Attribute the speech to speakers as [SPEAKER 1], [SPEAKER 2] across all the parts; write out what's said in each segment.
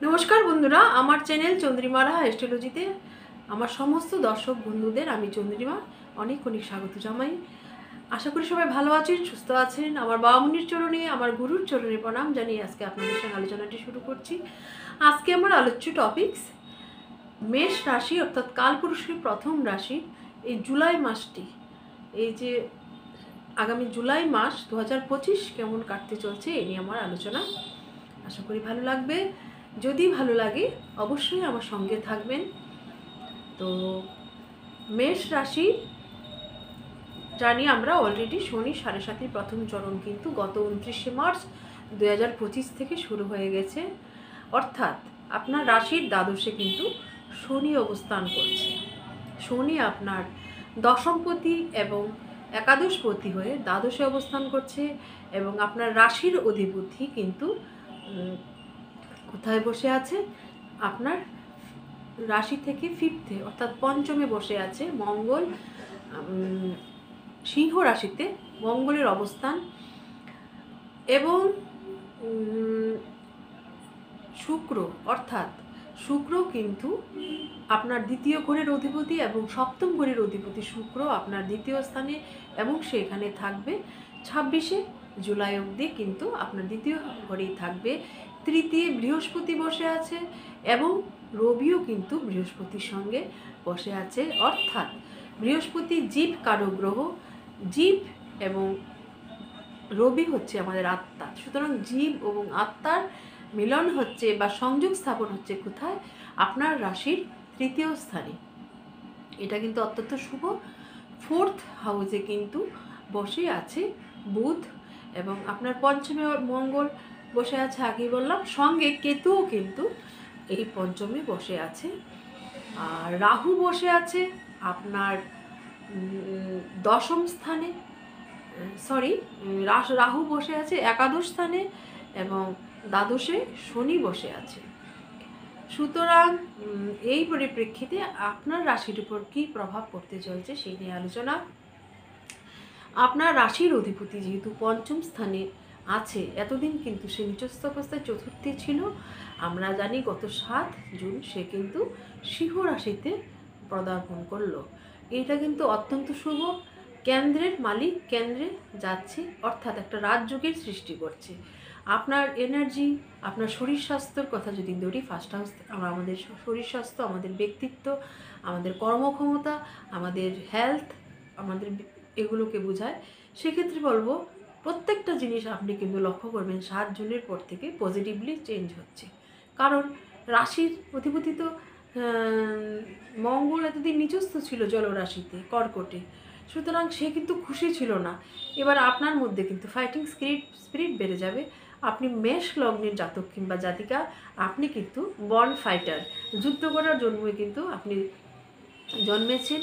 [SPEAKER 1] নমস্কার বন্ধুরা, আমার চ্যানেল চন্দ্রিমারা অ্যাস্ট্রোলজিতে আমার সমস্ত দর্শক বন্ধুদের আমি চন্দ্রিমা অনেক অনেক স্বাগত জানাই। আশা করি সবাই ভালো আছেন, সুস্থ আছেন। আমার বাবা মুনির চরণে, আমার গুরুর চরণে প্রণাম জানিয়ে আজকে আপনাদের সঙ্গে আলোচনাটি শুরু করছি। আজকে আমার আলোচ্য টপিকস মেষ রাশি, অর্থাৎ কালপুরুষের প্রথম রাশি। এই জুলাই মাসটি, এই যে আগামী জুলাই মাস 2025 কেমন কাটতে চলছে এ নিয়ে আমার আলোচনা। আশা করি ভালো লাগবে। যদি ভালো লাগে অবশ্যই আমার সঙ্গে থাকবেন। তো মেষ রাশি জানি আমরা অলরেডি শনি 7.5 প্রথম চরণ কিন্তু গত 29শে মার্চ 2025 থেকে শুরু হয়ে গেছে। অর্থাৎ আপনার রাশির দ্বাদশে কিন্তু শনি অবস্থান করছে। শনি আপনার দশমপতি এবং একাদশপতি হয়ে দ্বাদশে অবস্থান করছে এবং আপনার রাশির অধিপতি কিন্তু কোথায় বসে আছে? আপনার রাশি থেকে ফিফথে অর্থাৎ পঞ্চমে বসে আছে মঙ্গল। সিংহ রাশিতে মঙ্গলের অবস্থান এবং শুক্র, অর্থাৎ শুক্র কিন্তু আপনার দ্বিতীয় ঘরের অধিপতি এবং সপ্তম ঘরের অধিপতি শুক্র আপনার দ্বিতীয় স্থানে এবং সেখানে থাকবে 26শে জুলাই অবধি কিন্তু আপনার দ্বিতীয় ঘরেই থাকবে। তৃতীয় বৃহস্পতি বসে আছে এবং রবিও কিন্তু বৃহস্পতির সঙ্গে বসে আছে। অর্থাৎ বৃহস্পতি জীব কারক গ্রহ, জীব এবং রবি হচ্ছে আমাদের আত্মা। সুতরাং জীব এবং আত্মার মিলন হচ্ছে বা সংযোগ স্থাপন হচ্ছে কোথায়? আপনার রাশির তৃতীয় স্থানে। এটা কিন্তু অত্যন্ত শুভ। ফোর্থ হাউসে কিন্তু বসে আছে বুধ এবং আপনার পঞ্চমে মঙ্গল বসে আছে, আগেই বললাম। সঙ্গে কেতুও কিন্তু এই পঞ্চমে বসে আছে। আর রাহু বসে আছে আপনার দশম স্থানে, রাহু বসে আছে একাদশ স্থানে এবং দ্বাদশে শনি বসে আছে। সুতরাং এই পরিপ্রেক্ষিতে আপনার রাশির উপর কী প্রভাব পড়তে চলছে সেই নিয়ে আলোচনা। আপনার রাশির অধিপতি যেহেতু পঞ্চম স্থানে আছে, এতদিন কিন্তু সে নিচস্থ অবস্থায় চতুর্থে ছিল। আমরা জানি গত 7 জুন সে কিন্তু সিংহ রাশিতে পদার্পণ করলো। এটা কিন্তু অত্যন্ত শুভ। কেন্দ্রের মালিক কেন্দ্রে যাচ্ছে, অর্থাৎ একটা রাজযোগের সৃষ্টি করছে। আপনার এনার্জি, আপনার শরীর স্বাস্থ্যের কথা যদি ধরি, ফার্স্ট হাউস আমাদের শরীর স্বাস্থ্য, আমাদের ব্যক্তিত্ব, আমাদের কর্মক্ষমতা, আমাদের হেলথ, আমাদের এগুলোকে বোঝায়। সেক্ষেত্রে বলবো প্রত্যেকটা জিনিস আপনি কিন্তু লক্ষ্য করবেন 7 জুনের পর থেকে পজিটিভলি চেঞ্জ হচ্ছে। কারণ রাশির অধিপতি তো মঙ্গল এতদিন নিচস্থ ছিল জলরাশিতে কর্কটে, সুতরাং সে কিন্তু খুশি ছিল না। এবার আপনার মধ্যে কিন্তু ফাইটিং স্পিরিট বেড়ে যাবে। আপনি মেষ লগ্নের জাতক কিংবা জাতিকা, আপনি কিন্তু বর্ন ফাইটার, যুদ্ধ করার জন্যই কিন্তু আপনি জন্মেছেন,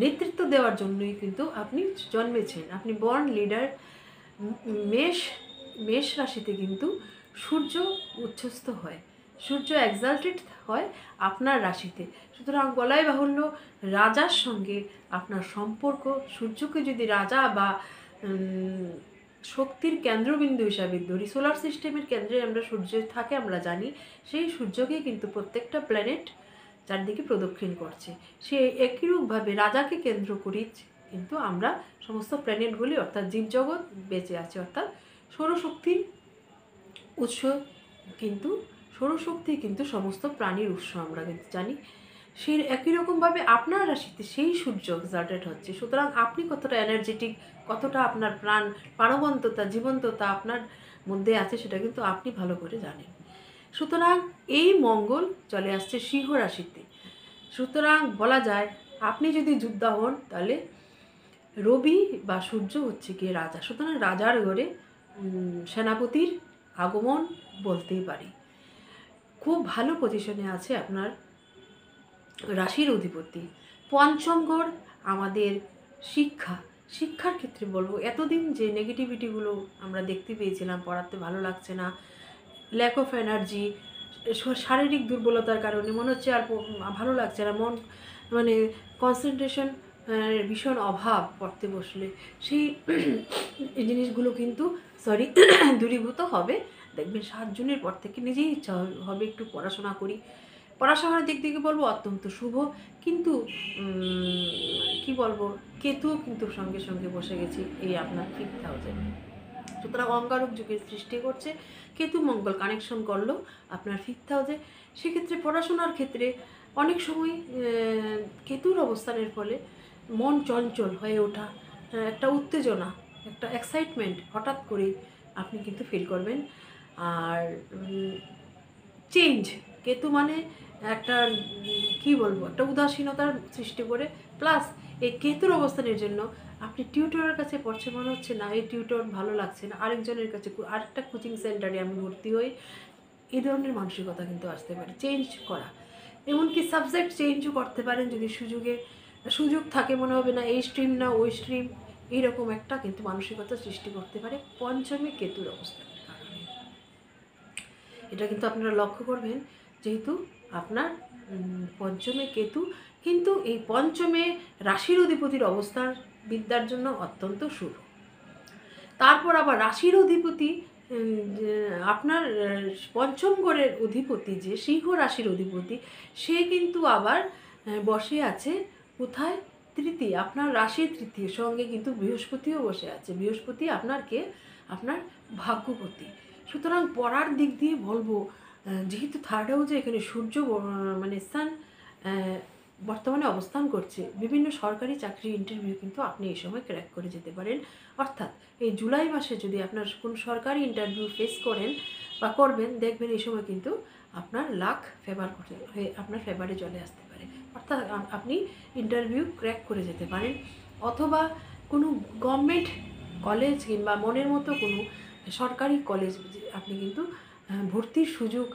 [SPEAKER 1] নেতৃত্ব দেওয়ার জন্যই কিন্তু আপনি জন্মেছেন। আপনি বর্ন লিডার। মেষ রাশিতে কিন্তু সূর্য উচ্ছ্বস্ত হয়, সূর্য এক্সাল্টেড হয় আপনার রাশিতে। সুতরাং বলাই বাহুল্য রাজার সঙ্গে আপনার সম্পর্ক, সূর্যকে যদি রাজা বা শক্তির কেন্দ্রবিন্দু হিসাবে ধরি, সোলার সিস্টেমের কেন্দ্রে আমরা সূর্য থাকে আমরা জানি, সেই সূর্যকে কিন্তু প্রত্যেকটা প্ল্যানেট চারদিকে প্রদক্ষিণ করছে। সে একইরূপভাবে রাজাকে কেন্দ্র করি কিন্তু আমরা সমস্ত প্ল্যানেটগুলি অর্থাৎ জীবজগৎ বেঁচে আছে। অর্থাৎ সৌরশক্তির উৎস কিন্তু সৌরশক্তি কিন্তু সমস্ত প্রাণীর উৎস আমরা কিন্তু জানি। সেই একই রকমভাবে আপনার রাশিতে সেই সূর্য এক্সাল্টেড হচ্ছে। সুতরাং আপনি কতটা এনার্জেটিক, কতটা আপনার প্রাণবন্ততা, জীবন্ততা আপনার মধ্যে আছে সেটা কিন্তু আপনি ভালো করে জানেন। সুতরাং এই মঙ্গল চলে আসছে সিংহ রাশিতে। সুতরাং বলা যায় আপনি যদি যোদ্ধা হন তাহলে রবি বা সূর্য হচ্ছে গিয়ে রাজা। সুতরাং রাজার ঘরে সেনাপতির আগমন বলতেই পারি। খুব ভালো পজিশনে আছে আপনার রাশির অধিপতি। পঞ্চম ঘর আমাদের শিক্ষার ক্ষেত্রে বলবো, এতদিন যে নেগেটিভিটিগুলো আমরা দেখতে পেয়েছিলাম, পড়াতে ভালো লাগছে না, ল্যাক অফ এনার্জি, শারীরিক দুর্বলতার কারণে মনে হচ্ছে আর ভালো লাগছে না, মন মানে কনসেন্ট্রেশন ভীষণ অভাব পড়তে বসলে, সেই জিনিসগুলো কিন্তু দূরীভূত হবে দেখবেন 7 জুনের পর থেকে নিজেই ইচ্ছা হবে একটু পড়াশোনা করি। পড়াশোনার দিক থেকে বলবো অত্যন্ত শুভ। কিন্তু কি বলবো, কেতুও কিন্তু সঙ্গে সঙ্গে বসে গেছি এই আপনার 5th হাউসে। সুতরাং অঙ্গারক যুগের সৃষ্টি করছে। কেতু মঙ্গল কানেকশন করলো আপনার 5th হাউসে। সেক্ষেত্রে পড়াশোনার ক্ষেত্রে অনেক সময় কেতুর অবস্থানের ফলে মন চঞ্চল হয়ে ওঠা, একটা উত্তেজনা, একটা এক্সাইটমেন্ট হঠাৎ করেই আপনি কিন্তু ফিল করবেন। আর চেঞ্জ, কেতু মানে একটা কি বলবো, একটা উদাসীনতার সৃষ্টি করে। প্লাস এই কেতুর অবস্থানের জন্য আপনি টিউটরের কাছে পড়ছে মনে হচ্ছে না, এই টিউটর ভালো লাগছে না, আরেকজনের কাছে আরেকটা কোচিং সেন্টারে আমি ভর্তি হই, এই ধরনের মানসিকতা কিন্তু আসতে পারে। চেঞ্জ করা, এমনকি সাবজেক্ট চেঞ্জও করতে পারেন যদি সুযোগ থাকে, মনে হবে না এই স্ট্রিম না ওই স্ট্রিম, এইরকম একটা কিন্তু মানসিকতা সৃষ্টি করতে পারে পঞ্চমে কেতুর অবস্থানের কারণে। এটা কিন্তু আপনারা লক্ষ্য করবেন, যেহেতু আপনার পঞ্চমে কেতু, কিন্তু এই পঞ্চমে রাশির অধিপতির অবস্থান বিদ্যার জন্য অত্যন্ত শুভ। তারপর আবার রাশির অধিপতি আপনার পঞ্চম ঘরের অধিপতি, যে সিংহ রাশির অধিপতি, সে কিন্তু আবার বসে আছে কোথায়, তৃতীয়, আপনার রাশির তৃতীয় সঙ্গে কিন্তু বৃহস্পতিও বসে আছে। বৃহস্পতি আপনার ভাগ্যপতি। সুতরাং পড়ার দিক দিয়ে বলবো, যেহেতু 3rd হাউসে এখানে সূর্য মানে সান বর্তমানে অবস্থান করছে, বিভিন্ন সরকারি চাকরির ইন্টারভিউ কিন্তু আপনি এই সময় ক্র্যাক করে যেতে পারেন। অর্থাৎ এই জুলাই মাসে যদি আপনার কোন সরকারি ইন্টারভিউ ফেস করেন বা করবেন, দেখবেন এই সময় কিন্তু আপনার লাক ফেভার হয়ে আপনার ফেভারে চলে আসতে পারে। অর্থাৎ আপনি ইন্টারভিউ ক্র্যাক করে যেতে পারেন, অথবা কোনো গভর্নমেন্ট কলেজ কিংবা মনের মতো কোনো সরকারি কলেজ আপনি কিন্তু ভর্তির সুযোগ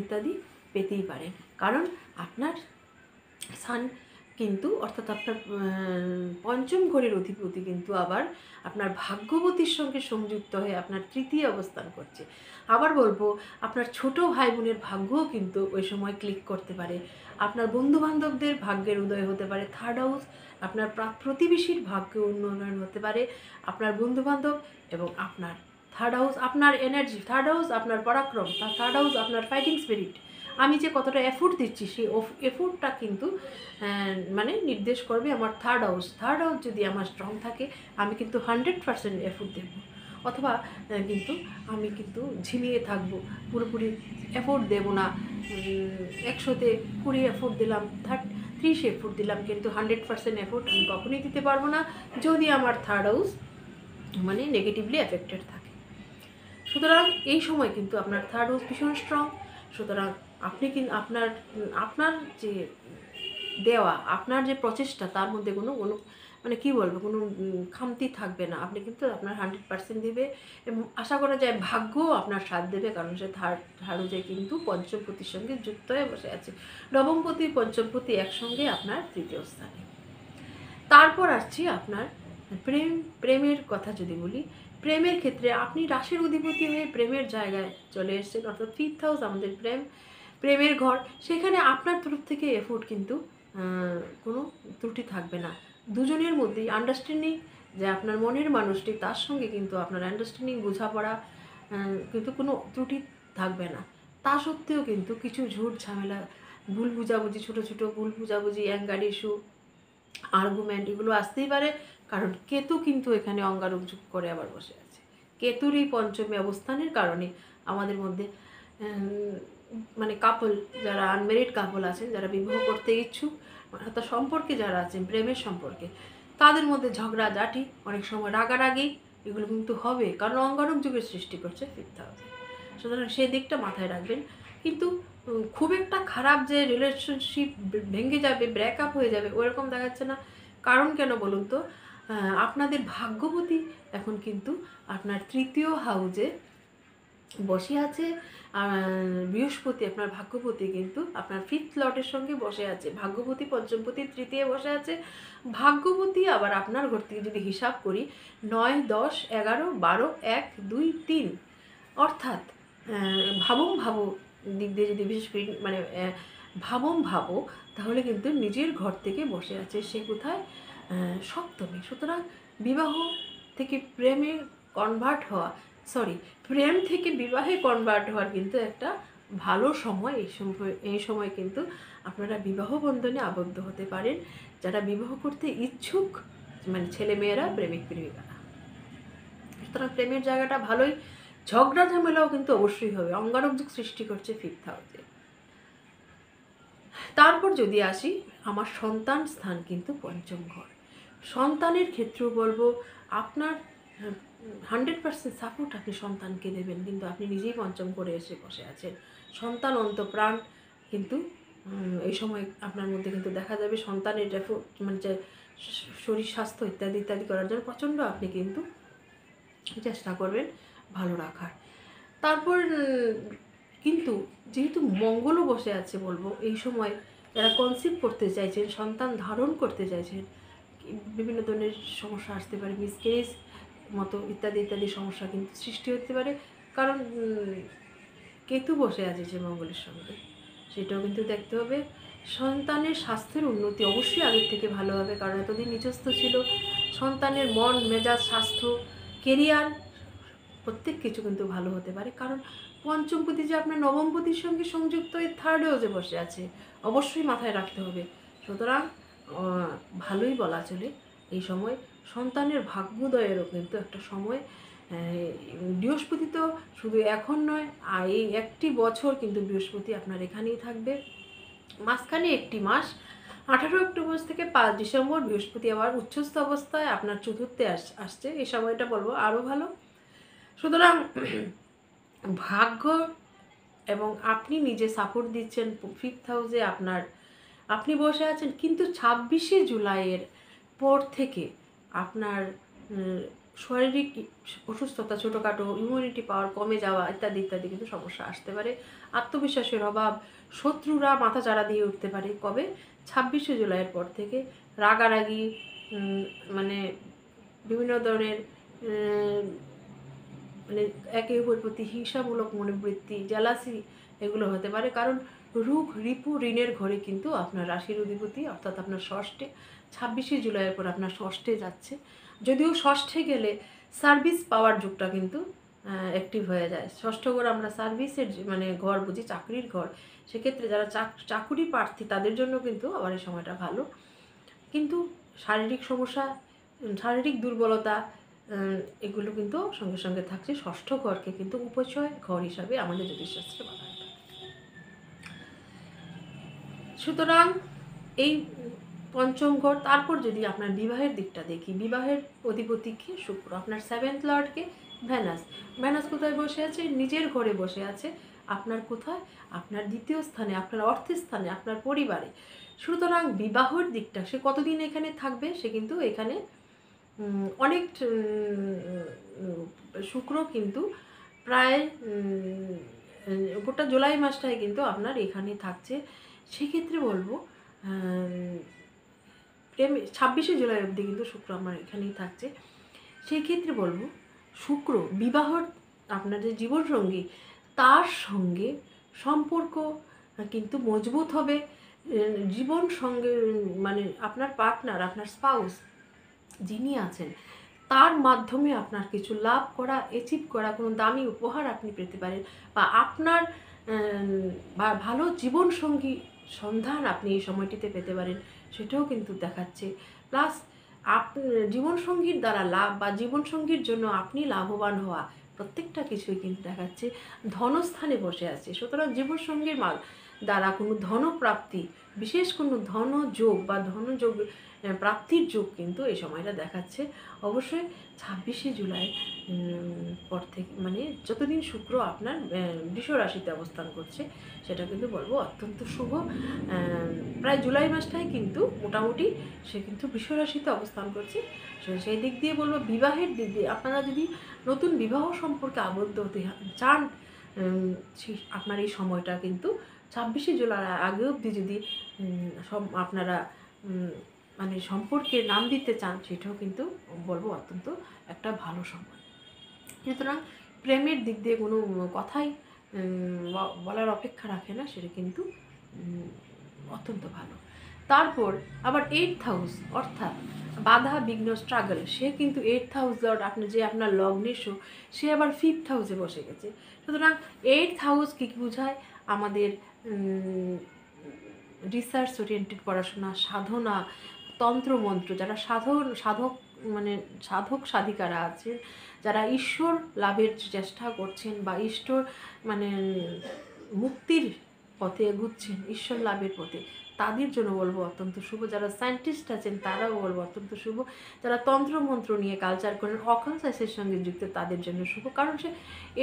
[SPEAKER 1] ইত্যাদি পেতেই পারেন। কারণ আপনার সান কিন্তু, অর্থাৎ আপনার পঞ্চম ঘরের অধিপতি কিন্তু আবার আপনার ভাগ্যবতীর সঙ্গে সংযুক্ত হয়ে আপনার তৃতীয় অবস্থান করছে। আবার বলবো, আপনার ছোট ভাই বোনের ভাগ্যও কিন্তু ওই সময় ক্লিক করতে পারে। আপনার বন্ধুবান্ধবদের ভাগ্যের উদয় হতে পারে। 3rd হাউস আপনার প্রতিবেশীর ভাগ্য উন্নয়ন হতে পারে। আপনার বন্ধুবান্ধব এবং আপনার 3rd হাউস আপনার এনার্জি, 3rd হাউস আপনার পরাক্রম, 3rd হাউস আপনার ফাইটিং স্পিরিট। আমি যে কতটা এফোর্ট দিচ্ছি সেই এফোর্টটা কিন্তু মানে নির্দেশ করবে আমার 3rd হাউস। 3rd হাউস যদি আমার স্ট্রং থাকে, আমি কিন্তু 100% এফোর্ট দেব। অথবা কিন্তু আমি কিন্তু ঝিমিয়ে থাকবো, পুরোপুরি এফোর্ট দেব না। 100তে 20 এফোর্ট দিলাম, 30 এফোর্ট দিলাম, কিন্তু 100% এফোর্ট আমি কখনোই দিতে পারবো না যদি আমার 3rd হাউস মানে নেগেটিভলি এফেক্টেড থাকে। সুতরাং এই সময় কিন্তু আপনার 3rd হাউস ভীষণ স্ট্রং। সুতরাং আপনি কিন্তু আপনার যে দেওয়া, আপনার যে প্রচেষ্টা, তার মধ্যে কোনো মানে কী বলবো, কোনো খামতি থাকবে না। আপনি কিন্তু আপনার 100% দেবে, এবং আশা করা যায় ভাগ্যও আপনার সাথ দেবে। কারণ সে 3rd হাউসে কিন্তু পঞ্চমপতির সঙ্গে যুক্ত হয়ে বসে আছে। নবমপতি পঞ্চমপতি একসঙ্গে আপনার তৃতীয় স্থানে। তারপর আসছি আপনার প্রেমের কথা যদি বলি, প্রেমের ক্ষেত্রে আপনি রাশির অধিপতি হয়ে প্রেমের জায়গায় চলে এসেছেন। অর্থাৎ 5th হাউস আমাদের প্রেমের ঘর। সেখানে আপনার তরফ থেকে এফোর্ট কিন্তু কোনো ত্রুটি থাকবে না। দুজনের মধ্যেই আন্ডারস্ট্যান্ডিং, যে আপনার মনের মানুষটি, তার সঙ্গে কিন্তু আপনার আন্ডারস্ট্যান্ডিং, বোঝাপড়া, কিন্তু কোনো ত্রুটি থাকবে না। তা সত্ত্বেও কিন্তু কিছু ঝুট ঝামেলা, ভুল বুঝাবুঝি, ছোটো ছোটো ভুল বুঝাবুঝি, অ্যাঙ্গার ইস্যু, আর্গুমেন্ট, এগুলো আসতেই পারে। কারণ কেতু কিন্তু এখানে অঙ্গারক যুগ করে আবার বসে আছে। কেতুর এই পঞ্চমী অবস্থানের কারণে আমাদের মধ্যে মানে কাপল, যারা আনমেরিড কাপল আছেন, যারা বিবাহ করতে ইচ্ছুক, অর্থাৎ সম্পর্কে যারা আছেন, প্রেমের সম্পর্কে, তাদের মধ্যে ঝগড়াঝাটি, অনেক সময় রাগারাগি, এগুলো কিন্তু হবে। কারণ অঙ্গারক যুগের সৃষ্টি করছে 5th হাউসে। সুতরাং সেই দিকটা মাথায় রাখবেন। কিন্তু খুব একটা খারাপ যে রিলেশনশিপ ভেঙে যাবে, ব্রেকআপ হয়ে যাবে, ওরকম দেখাচ্ছে না। কারণ কেন বলুন তো, আপনাদের ভাগ্যবতী এখন কিন্তু আপনার তৃতীয় হাউসে বসে আছে। বৃহস্পতি আপনার ভাগ্যপতি কিন্তু আপনার 5th লটের সঙ্গে বসে আছে। ভাগ্যপতি পঞ্চমপতি তৃতীয় বসে আছে। ভাগ্যপতি আবার আপনার ঘর থেকে যদি হিসাব করি, 9, 10, 11, 12, 1, 2, 3, অর্থাৎ ভাবো দিক দিয়ে যদি বিশেষ করে মানে ভাবো, তাহলে কিন্তু নিজের ঘর থেকে বসে আছে সে কোথায়, সপ্তমী। সুতরাং বিবাহ থেকে প্রেমে কনভার্ট হওয়া, প্রেম থেকে বিবাহে কনভার্ট হওয়ার কিন্তু একটা ভালো সময়। এই সময় কিন্তু আপনারা বিবাহ বন্ধনে আবদ্ধ হতে পারেন, যারা বিবাহ করতে ইচ্ছুক, মানে ছেলেমেয়েরা, প্রেমিক প্রেমিকারা। সুতরাং প্রেমের জায়গাটা ভালোই, ঝগড়া ঝামেলাও কিন্তু অবশ্যই হবে, অঙ্গারক সৃষ্টি করছে 5th হাউসে। তারপর যদি আসি, আমার সন্তান স্থান কিন্তু পঞ্চম ঘর। সন্তানের ক্ষেত্রেও বলবো আপনার 100% সাপোর্ট আপনি সন্তানকে দেবেন, কিন্তু আপনি নিজেই পঞ্চম করে এসে বসে আছেন। সন্তান অন্তঃপ্রাণ কিন্তু এই সময় আপনার মধ্যে কিন্তু দেখা যাবে সন্তানের মানে যে শরীর স্বাস্থ্য ইত্যাদি ইত্যাদি করার জন্য প্রচণ্ড আপনি কিন্তু চেষ্টা করবেন ভালো রাখার। তারপর কিন্তু যেহেতু মঙ্গলও বসে আছে বলবো, এই সময় যারা কনসিভ করতে চাইছেন, সন্তান ধারণ করতে চাইছেন, বিভিন্ন ধরনের সমস্যা আসতে পারে, মিসক্যারেজ মতো ইত্যাদি ইত্যাদি সমস্যা কিন্তু সৃষ্টি হতে পারে, কারণ কেতু বসে আছে যে মঙ্গলের সঙ্গে, সেটাও কিন্তু দেখতে হবে। সন্তানের স্বাস্থ্যের উন্নতি অবশ্যই আগের থেকে ভালো হবে, কারণ এতদিন নিচস্থ ছিল। সন্তানের মন মেজাজ, স্বাস্থ্য, কেরিয়ার, প্রত্যেক কিছু কিন্তু ভালো হতে পারে, কারণ পঞ্চমপতি যে আপনার নবমপতির সঙ্গে সংযুক্ত, এই 3rd হাউসে বসে আছে, অবশ্যই মাথায় রাখতে হবে। সুতরাং ভালোই বলা চলে এই সময়। সন্তানের ভাগ্যোদয়েরও কিন্তু একটা সময়। বৃহস্পতি তো শুধু এখন নয়, আর এই একটি বছর কিন্তু বৃহস্পতি আপনার এখানেই থাকবে। মাঝখানে একটি মাস, 18 অক্টোবর থেকে 5 ডিসেম্বর বৃহস্পতি আবার উচ্চস্থ অবস্থায় আপনার চতুর্থে আসছে। এই সময়টা বলবো আরও ভালো। সুতরাং ভাগ্য এবং আপনি নিজে সাপোর্ট দিচ্ছেন 5th হাউসে, আপনি বসে আছেন, কিন্তু 26শে জুলাইয়ের পর থেকে আপনার শারীরিক অসুস্থতা, ছোটোখাটো ইমিউনিটি পাওয়ার কমে যাওয়া ইত্যাদি ইত্যাদি কিন্তু সমস্যা আসতে পারে। আত্মবিশ্বাসের অভাব, শত্রুরা মাথা চাড়া দিয়ে উঠতে পারে। কবে? 26শে জুলাইয়ের পর থেকে রাগারাগি, মানে বিভিন্ন ধরনের মানে একে অপরের প্রতি হিংসামূলক মনোবৃত্তি, জেলাসি, এগুলো হতে পারে, কারণ রোগ রিপু ঋণের ঘরে কিন্তু আপনার রাশির অধিপতি, অর্থাৎ আপনার ষষ্ঠে 26শে জুলাইয়ের পর আপনার ষষ্ঠে যাচ্ছে। যদিও ষষ্ঠে গেলে সার্ভিস পাওয়ার যুগটা কিন্তু অ্যাক্টিভ হয়ে যায়। ষষ্ঠ ঘর আমরা সার্ভিসের মানে ঘর বুঝি, চাকরির ঘর। সেক্ষেত্রে যারা চাকুরি প্রার্থী তাদের জন্য কিন্তু আবার এই সময়টা ভালো, কিন্তু শারীরিক সমস্যা, শারীরিক দুর্বলতা, এগুলো কিন্তু সঙ্গে সঙ্গে থাকছে। ষষ্ঠ ঘরকে কিন্তু উপচয় ঘর হিসাবে আমাদের জ্যোতিষশাস্ত্রে বলা হয়। সুতরাং এই পঞ্চম ঘর। তারপর যদি আপনার বিবাহের দিকটা দেখি, বিবাহের অধিপতিকে শুক্র, আপনার 7th লর্ডকে ভ্যানাস কোথায় বসে আছে? নিজের ঘরে বসে আছে। আপনার কোথায়? আপনার দ্বিতীয় স্থানে, আপনার অর্থের স্থানে, আপনার পরিবারে। সুতরাং বিবাহের দিকটা সে কতদিন এখানে থাকবে? সে কিন্তু এখানে অনেক শুক্র কিন্তু প্রায় গোটা জুলাই মাসটায় কিন্তু আপনার এখানে থাকছে। সেক্ষেত্রে বলবো 26শে জুলাই অবধি কিন্তু শুক্র আমার এখানেই থাকছে। সেই ক্ষেত্রে বলবো শুক্র বিবাহর, আপনার যে জীবনসঙ্গী তার সঙ্গে সম্পর্ক কিন্তু মজবুত হবে। জীবন সঙ্গে মানে আপনার পার্টনার, আপনার স্পাউস যিনি আছেন, তার মাধ্যমে আপনার কিছু লাভ করা, অ্যাচিভ করা, কোনো দামি উপহার আপনি পেতে পারেন, বা আপনার ভালো জীবনসঙ্গী সন্ধান আপনি এই সময়টিতে পেতে পারেন, সেটাও কিন্তু দেখাচ্ছে। প্লাস জীবনসঙ্গীর দ্বারা লাভ বা জীবনসঙ্গীর জন্য আপনি লাভবান হওয়া, প্রত্যেকটা কিছুই কিন্তু দেখাচ্ছে। ধনস্থানে বসে আছে, সুতরাং জীবনসঙ্গীর দ্বারা কোনো ধনপ্রাপ্তি, বিশেষ কোনো ধনযোগ বা ধনযোগ প্রাপ্তির যোগ কিন্তু এই সময়টা দেখাচ্ছে। অবশ্যই 26শে জুলাই পর থেকে, মানে যতদিন শুক্র আপনার বৃষ রাশিতে অবস্থান করছে, সেটা কিন্তু বলবো অত্যন্ত শুভ। প্রায় জুলাই মাসটাই কিন্তু মোটামুটি সে কিন্তু বৃষ রাশিতে অবস্থান করছে। সেই দিক দিয়ে বলবো, বিবাহের দিক দিয়ে আপনারা যদি নতুন বিবাহ সম্পর্কে আবদ্ধ হতে চান, আপনার এই সময়টা কিন্তু 26শে জুলাই আগে অবধি যদি আপনারা মানে সম্পর্কে নাম দিতে চান, সেটাও কিন্তু বলবো অত্যন্ত একটা ভালো সময়। সুতরাং প্রেমের দিক দিয়ে কোনো কথাই বলার অপেক্ষা রাখে না, সেটা কিন্তু অত্যন্ত ভালো। তারপর আবার 8th হাউস অর্থাৎ বাধা বিঘ্ন স্ট্রাগল, সে কিন্তু 8th হাউস লর্ড আপনার যে আপনার লগ্নেশ, সে আবার 5th হাউসে বসে গেছে। সুতরাং 8th হাউস কী বোঝায়? আমাদের রিসার্চ ওরিয়েন্টেড পড়াশোনা, সাধনা, তন্ত্রমন্ত্র, যারা সাধক মানে সাধক সাধিকারা আছেন, যারা ঈশ্বর লাভের চেষ্টা করছেন বা ঈশ্বর মানে মুক্তির পথে এগুচ্ছেন, ঈশ্বর লাভের পথে, তাদের জন্য বলবো অত্যন্ত শুভ। যারা সায়েন্টিস্ট আছেন তারাও বলবো অত্যন্ত শুভ। যারা তন্ত্রমন্ত্র নিয়ে কালচার করেন, অকনসাসের সঙ্গে যুক্ত, তাদের জন্য শুভ। কারণ সে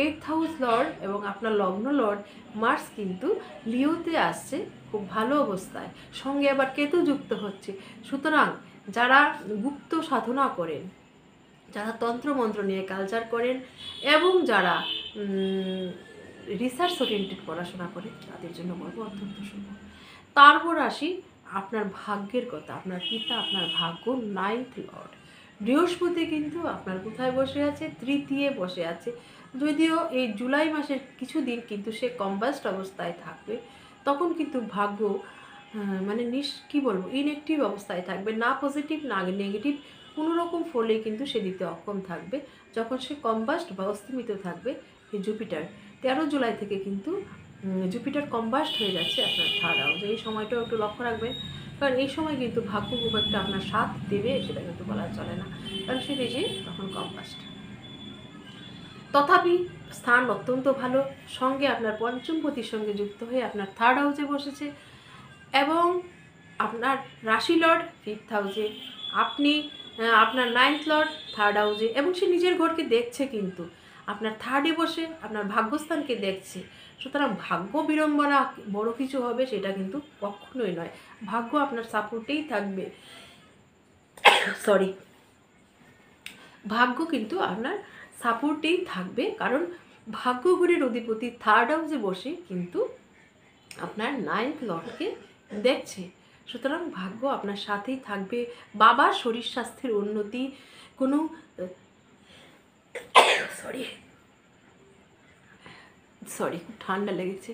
[SPEAKER 1] 8th হাউস লর্ড এবং আপনার লগ্ন লর্ড মার্স কিন্তু লিওতে আসছে খুব ভালো অবস্থায়, সঙ্গে আবার কেতু যুক্ত হচ্ছে। সুতরাং যারা গুপ্ত সাধনা করেন, যারা তন্ত্রমন্ত্র নিয়ে কালচার করেন এবং যারা রিসার্চ ওরিয়েন্টেড পড়াশোনা করেন, তাদের জন্য বলবো অত্যন্ত শুভ। তারপর আসি আপনার ভাগ্যের কথা। আপনার পিতা, আপনার ভাগ্য 9th লর্ড বৃহস্পতি কিন্তু আপনার কোথায় বসে আছে? তৃতীয় বসে আছে। যদিও এই জুলাই মাসের কিছুদিন কিন্তু সে কম্বাস্ট অবস্থায় থাকবে, তখন কিন্তু ভাগ্য মানে কী বলবো, ইনঅ্যাক্টিভ অবস্থায় থাকবে, না পজিটিভ না নেগেটিভ কোনো রকম ফলে কিন্তু সে দিতে অক্ষম থাকবে। যখন সে কম্বাস্ট বা অস্তিমিত থাকবে, এই জুপিটার 13 জুলাই থেকে কিন্তু জুপিটার কম্বাস্ট হয়ে যাচ্ছে আপনার 3rd হাউসে। এই সময়টাও একটু লক্ষ্য রাখবেন, কারণ এই সময় কিন্তু ভাগ্য খুব একটা আপনার সাথ দেবে সেটা কিন্তু বলা চলে না, কারণ সে নিজে তখন কম্বাস্ট। তথাপি স্থান অত্যন্ত ভালো, সঙ্গে আপনার পঞ্চমপতির সঙ্গে যুক্ত হয়ে আপনার 3rd হাউসে বসেছে এবং আপনার রাশি লর্ড 5th হাউসে, আপনি আপনার 9th লর্ড 3rd হাউসে, এবং সে নিজের ঘরকে দেখছে কিন্তু আপনার 3rd-এ বসে আপনার ভাগ্যস্থানকে দেখছে। সুতরাং ভাগ্য বিড়ম্বনা বড় কিছু হবে সেটা কিন্তু কখনোই নয়, ভাগ্য আপনার সাপোর্টেই থাকবে। ভাগ্য কিন্তু আপনার সাপোর্টেই থাকবে, কারণ ভাগ্য ঘরের অধিপতি 3rd হাউসে বসে কিন্তু আপনার 9th লর্ডকে দেখছে। সুতরাং ভাগ্য আপনার সাথেই থাকবে। বাবার শরীর স্বাস্থ্যের উন্নতি, কোনো খুব ঠান্ডা লেগেছে,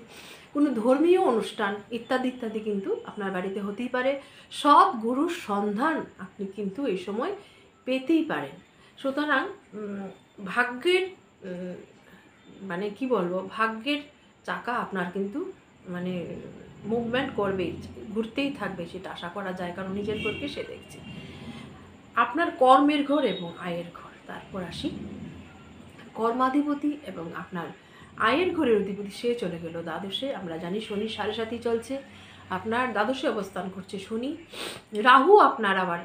[SPEAKER 1] কোনো ধর্মীয় অনুষ্ঠান ইত্যাদি ইত্যাদি কিন্তু আপনার বাড়িতে হতেই পারে। সৎ গুরুর সন্ধান আপনি কিন্তু এই সময় পেতেই পারেন। সুতরাং ভাগ্যের মানে কি বলবো, ভাগ্যের চাকা আপনার কিন্তু মানে মুভমেন্ট করবেই, ঘুরতেই থাকবে, সেটা আশা করা যায়, কারণ নিজের ঘরকে সে দেখছে। আপনার কর্মের ঘর এবং আয়ের ঘর। তারপর আসি কর্মাধিপতি এবং আপনার আয়ের ঘরের অধিপতি, সে চলে গেল দ্বাদশে। আমরা জানি শনি 7.5 চলছে, আপনার দ্বাদশে অবস্থান করছে শনি। রাহু আপনার আবার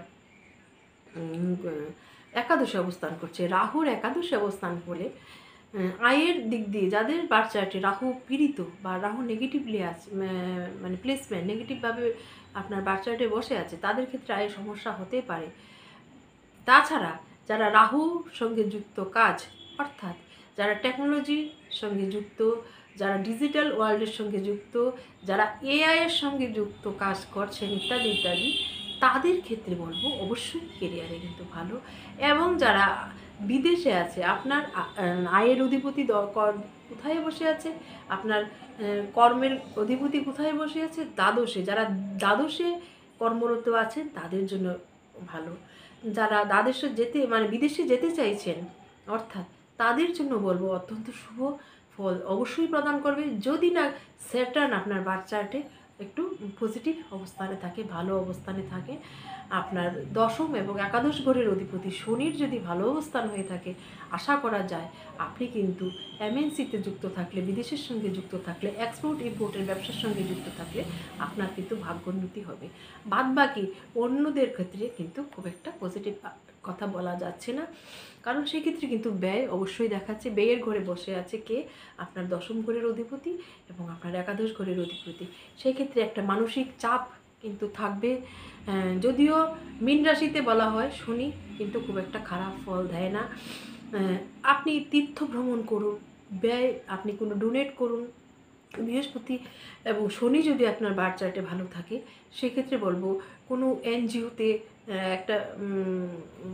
[SPEAKER 1] একাদশে অবস্থান করছে। রাহুর একাদশে অবস্থান হলে আয়ের দিক দিয়ে যাদের বার্থ চার্টে রাহু পীড়িত বা রাহু নেগেটিভলি আছে, মানে প্লেসমেন্ট নেগেটিভভাবে আপনার বার্থ চার্টে বসে আছে, তাদের ক্ষেত্রে আয়ের সমস্যা হতে পারে। তাছাড়া যারা রাহুর সঙ্গে যুক্ত কাজ, অর্থাৎ যারা টেকনোলজির সঙ্গে যুক্ত, যারা ডিজিটাল ওয়ার্ল্ডের সঙ্গে যুক্ত, যারা এআইয়ের সঙ্গে যুক্ত কাজ করছেন ইত্যাদি ইত্যাদি, তাদের ক্ষেত্রে বলবো অবশ্যই কেরিয়ারে কিন্তু ভালো। এবং যারা বিদেশে আছে, আপনার আয়ের অধিপতি কোথায় বসে আছে, আপনার কর্মের অধিপতি কোথায় বসে আছে? দ্বাদশে। যারা দ্বাদশে কর্মরত আছেন তাদের জন্য ভালো। যারা দ্বাদশে যেতে মানে বিদেশে যেতে চাইছেন, অর্থাৎ তাদের জন্য বলবো অত্যন্ত শুভ ফল অবশ্যই প্রদান করবে, যদি না স্যাটার্ন আপনার বার্থ চার্টে একটু পজিটিভ অবস্থানে থাকে, ভালো অবস্থানে থাকে। আপনার দশম এবং একাদশ ঘরের অধিপতি শনির যদি ভালো অবস্থান হয়ে থাকে, আশা করা যায় আপনি কিন্তু এমএনসিতে যুক্ত থাকলে, বিদেশের সঙ্গে যুক্ত থাকলে, এক্সপোর্ট ইম্পোর্টের ব্যবসার সঙ্গে যুক্ত থাকলে আপনার কিন্তু ভাগ্যোন্নতি হবে। বাদবাকি অন্যদের ক্ষেত্রে কিন্তু খুব একটা পজিটিভ কথা বলা যাচ্ছে না, কারণ সেক্ষেত্রে কিন্তু ব্যয় অবশ্যই দেখাচ্ছে। ব্যয়ের ঘরে বসে আছে কে? আপনার দশম ঘরের অধিপতি এবং আপনার একাদশ ঘরের অধিপতি। সেই ক্ষেত্রে একটা মানসিক চাপ কিন্তু থাকবে। যদিও মীন রাশিতে বলা হয় শনি কিন্তু খুব একটা খারাপ ফল দেয় না। আপনি তীর্থ ভ্রমণ করুন, ব্যয় আপনি কোনো ডোনেট করুন। বৃহস্পতি এবং শনি যদি আপনার বার্থ চার্টে ভালো থাকে, সেক্ষেত্রে বলবো কোনো এনজিওতে একটা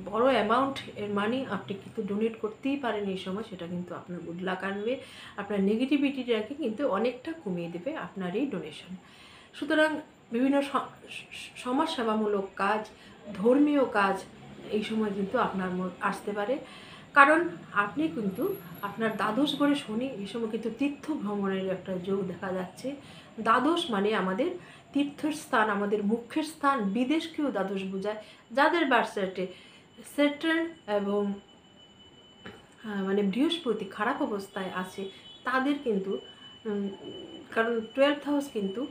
[SPEAKER 1] বড় অ্যামাউন্ট এর মানি আপনি কিন্তু ডোনেট করতেই পারেন এই সময়, সেটা কিন্তু আপনার গুড লাক আনবে, আপনার নেগেটিভিটিটাকে কিন্তু অনেকটা কমিয়ে দেবে আপনার এই ডোনেশন। সুতরাং বিভিন্ন সমাজসেবামূলক কাজ, ধর্মীয় কাজ এই সময় কিন্তু আপনার আসতে পারে। কারণ আপনি কিন্তু আপনার দ্বাদশ ঘরে শনি, এই সময় কিন্তু তীর্থ ভ্রমণের একটা যোগ দেখা যাচ্ছে। দ্বাদশ মানে আমাদের তীর্থস্থান, আমাদের মুখ্যের স্থান, বিদেশকেও দ্বাদশ বোঝায়। যাদের বার্থ চার্টে স্যাটার্ন এবং মানে বৃহস্পতি খারাপ অবস্থায় আছে তাদের কিন্তু, কারণ 12th হাউস কিন্তু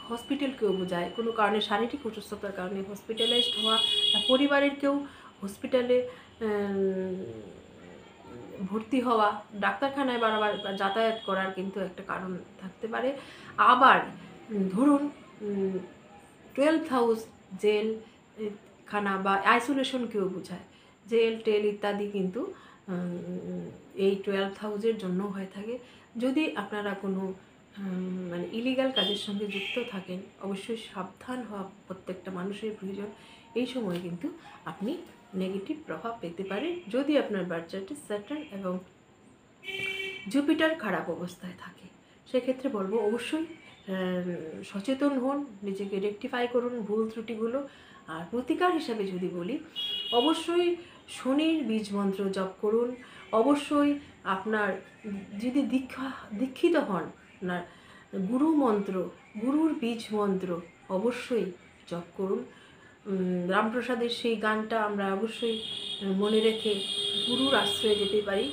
[SPEAKER 1] হসপিটালকেও বোঝায়। কোনো কারণে শারীরিক অসুস্থতার কারণে হসপিটালাইজড হওয়া, পরিবারের কেউ হসপিটালে ভর্তি হওয়া, ডাক্তারখানায় বারবার যাতায়াত করার কিন্তু একটা কারণ থাকতে পারে। আবার ধরুন 12th হাউস জেল খানা বা আইসোলেশনকেও বোঝায়। জেল টেল ইত্যাদি কিন্তু এই 12th হাউসের জন্য হয়ে থাকে। যদি আপনারা কোনো মানে ইলিগাল কাজের সঙ্গে যুক্ত থাকেন, অবশ্যই সাবধান হওয়া প্রত্যেকটা মানুষের প্রয়োজন। এই সময় কিন্তু আপনি নেগেটিভ প্রভাব পেতে পারেন যদি আপনার বার্থ চার্টে স্যাটার্ন এবং জুপিটার খারাপ অবস্থায় থাকে। সেক্ষেত্রে বলবো অবশ্যই সচেতন হন, নিজেকে রেকটিফাই করুন ভুল ত্রুটিগুলো। আর প্রতিকার হিসাবে যদি বলি, অবশ্যই শনির বীজ মন্ত্র জপ করুন। অবশ্যই আপনার যদি দীক্ষিত হন, আপনার গুরু মন্ত্র, গুরুর বীজ মন্ত্র অবশ্যই জপ করুন। রামপ্রসাদের সেই গানটা আমরা অবশ্যই মনে রেখে গুরুর আশ্রয়ে যেতে পারি।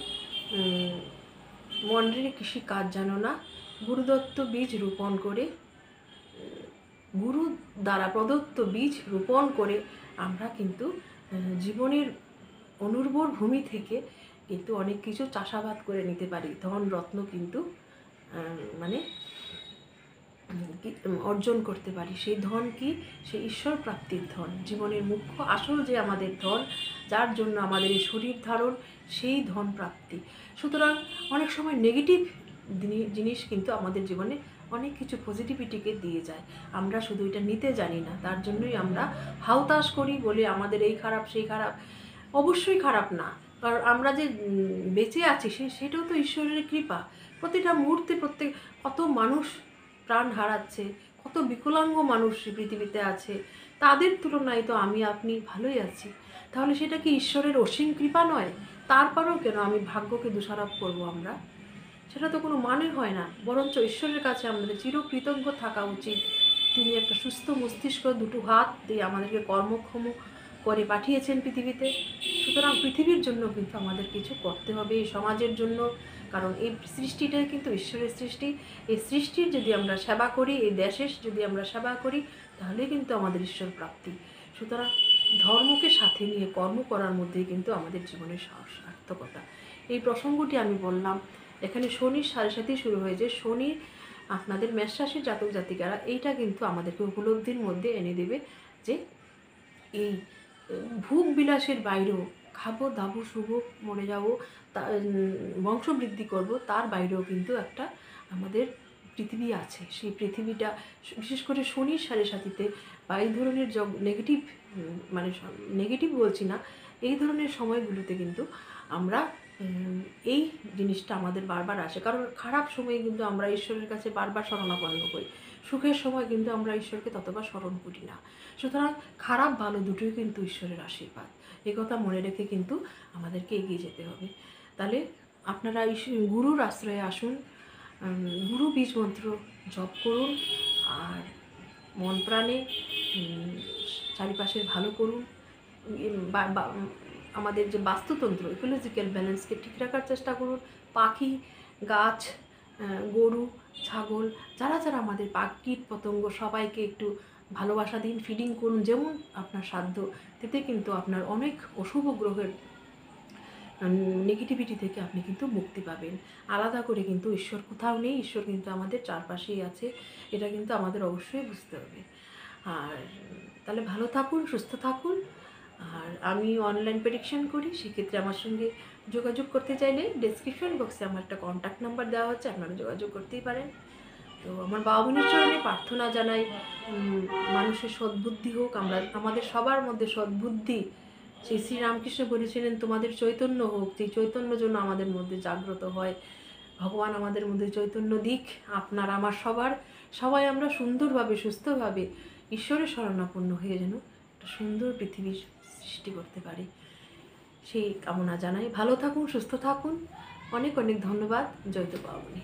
[SPEAKER 1] মন্দিরে কৃষি কাজ জানো না, গুরুদত্ত বীজ রোপণ করে, গুরু দ্বারা প্রদত্ত বীজ রোপণ করে আমরা কিন্তু জীবনের অনুর্বর ভূমি থেকে কিন্তু অনেক কিছু চাষাবাদ করে নিতে পারি। ধন রত্ন কিন্তু মানে অর্জন করতে পারি। সেই ধন কি? সেই ঈশ্বর প্রাপ্তির ধন, জীবনের মুখ্য আসল যে আমাদের ধন, যার জন্য আমাদের এই শরীর ধারণ, সেই ধন প্রাপ্তি। সুতরাং অনেক সময় নেগেটিভ জিনিস কিন্তু আমাদের জীবনে অনেক কিছু পজিটিভিটিকে দিয়ে যায়। আমরা শুধু এটা নিতে জানি না, তার জন্যই আমরা হাউতাশ করি, বলে আমাদের এই খারাপ সেই খারাপ। অবশ্যই খারাপ না, কারণ আমরা যে বেঁচে আছি সেটাও তো ঈশ্বরের কৃপা। প্রতিটা মুহূর্তে কত মানুষ প্রাণ হারাচ্ছে, কত বিকলাঙ্গ মানুষ পৃথিবীতে আছে, তাদের তুলনায় তো আমি আপনি ভালোই আছি। তাহলে সেটা কি ঈশ্বরের অসীম কৃপা নয়? তারপরেও কেন আমি ভাগ্যকে দোষারোপ করব? আমরা সেটা তো কোনো মানে হয় না। বরঞ্চ ঈশ্বরের কাছে আমাদের চিরকৃতজ্ঞ থাকা উচিত। তিনি একটা সুস্থ মস্তিষ্ক, দুটো হাত দিয়ে আমাদেরকে কর্মক্ষম করে পাঠিয়েছেন পৃথিবীতে। সুতরাং পৃথিবীর জন্য কিন্তু আমাদের কিছু করতে হবে, এই সমাজের জন্য। কারণ এই সৃষ্টিটাই কিন্তু ঈশ্বরের সৃষ্টি। এই সৃষ্টির যদি আমরা সেবা করি, এই দেশের যদি আমরা সেবা করি, তাহলে কিন্তু আমাদের ঈশ্বর প্রাপ্তি। সুতরাং ধর্মকে সাথে নিয়ে কর্ম করার মধ্যেই কিন্তু আমাদের জীবনের সার্থকতা। এই প্রসঙ্গটি আমি বললাম। এখানে শনির সাড়ে সাথেই শুরু হয়েছে। শনি আপনাদের মেষ রাশির জাতক জাতিকারা, এইটা কিন্তু আমাদেরকে উপলব্ধির মধ্যে এনে দেবে যে এই ভোগ বিলাসের বাইরেও, খাবো দাবো শুভ মরে যাবো, বংশবৃদ্ধি করব, তার বাইরেও কিন্তু একটা আমাদের পৃথিবী আছে। সেই পৃথিবীটা বিশেষ করে শনির সাড়ে সাথীতে বা এই ধরনের নেগেটিভ, মানে নেগেটিভ বলছি না, এই ধরনের সময়গুলোতে কিন্তু আমরা এই জিনিসটা আমাদের বারবার আসে। কারণ খারাপ সময়ে কিন্তু আমরা ঈশ্বরের কাছে বারবার শরণাপন্ন করি, সুখের সময় কিন্তু আমরা ঈশ্বরকে ততবার স্মরণ করি না। সুতরাং খারাপ ভালো দুটোই কিন্তু ঈশ্বরের আশীর্বাদ। এই কথা মনে রেখে কিন্তু আমাদেরকে এগিয়ে যেতে হবে। তাহলে আপনারা গুরুর আশ্রয়ে আসুন, গুরু বীজ মন্ত্র জপ করুন, আর মন প্রাণে চারিপাশের ভালো করুন। আমাদের যে বাস্তুতন্ত্র, ইকোলজিক্যাল ব্যালেন্সকে ঠিক রাখার চেষ্টা করুন। পাখি, গাছ, গরু, ছাগল, যারা যারা আমাদের কীট পতঙ্গ, সবাইকে একটু ভালোবাসা দিন, ফিডিং করুন যেমন আপনার সাধ্য। তেতে কিন্তু আপনার অনেক অশুভ গ্রহের নেগেটিভিটি থেকে আপনি কিন্তু মুক্তি পাবেন। আলাদা করে কিন্তু ঈশ্বর কোথাও নেই, ঈশ্বর কিন্তু আমাদের চারপাশেই আছে। এটা কিন্তু আমাদের অবশ্যই বুঝতে হবে। আর তাহলে ভালো থাকুন, সুস্থ থাকুন। আর আমি অনলাইন প্রেডিকশন করি, সেক্ষেত্রে আমার সঙ্গে যোগাযোগ করতে চাইলে ডেসক্রিপশন বক্সে আমার একটা কন্ট্যাক্ট নাম্বার দেওয়া হচ্ছে, আপনারা যোগাযোগ করতেই পারেন। তো আমার বাবা বোনের চরণে প্রার্থনা জানাই মানুষের সদ্বুদ্ধি হোক, আমাদের সবার মধ্যে সদ্বুদ্ধি, সেই শ্রীরামকৃষ্ণ বলেছিলেন তোমাদের চৈতন্য হোক, সেই চৈতন্য যেন আমাদের মধ্যে জাগ্রত হয়। ভগবান আমাদের মধ্যে চৈতন্য দিক, আপনার আমার সবাই আমরা সুন্দরভাবে সুস্থভাবে ঈশ্বরের শরণাপন্ন হয়ে যেন একটা সুন্দর পৃথিবী সৃষ্টি করতে পারি, সেই কামনা জানাই। ভালো থাকুন, সুস্থ থাকুন। অনেক অনেক ধন্যবাদ। জয় তো পাবনি।